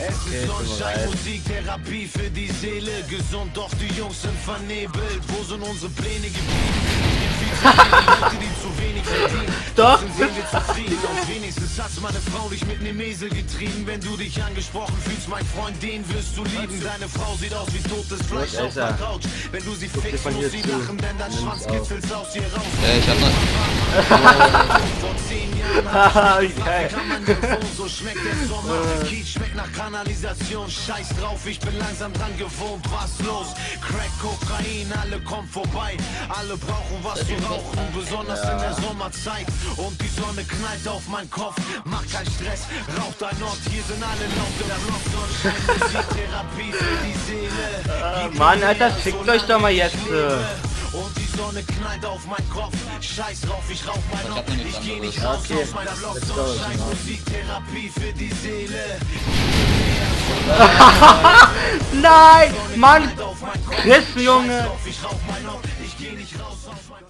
ist Sonnenschein, Musik, Therapie für die Seele. Gesund, doch die Jungs sind vernebelt. Wo sind unsere Pläne geblieben? Leute, die zu wenig verdienen. Doch. Sind wir zufrieden. Und wenigstens hat meine Frau dich mit nem Esel getrieben. Wenn du dich angesprochen fühlst, mein Freund, den wirst du lieben. Deine Frau sieht aus wie totes Fleisch auf der Couch. Wenn du sie fickst, muss sie lachen, denn dein Schwanz kitzelt aus ihr raus. Ich hab noch. Vor 10 Jahren Haha, wie geil. kann man gewohnt, so schmeckt der Sommer. Kiez schmeckt nach Kanalisation. Scheiß drauf, ich bin langsam dran gewohnt. Was los? Crack, Kokain, alle kommen vorbei. Alle brauchen was zu rauchen, besonders in der Sommerzeit. Und die Sonne knallt auf meinen Kopf. Mach keinen Stress, raucht ein Ort. Hier sind alle laut im Block. Sonnenschein, Musik, Therapie für die Seele. Mann, Alter, fickt euch doch mal jetzt. Und die Sonne knallt auf meinen Kopf. Scheiß drauf, ich rauch mein Loch. Ich geh nicht raus aus meiner Block. Sonnenschein, Musik, Therapie für die Seele. Nein, Mann, Chris, Junge. Ich rauch mein Loch. Ich geh nicht raus aus meiner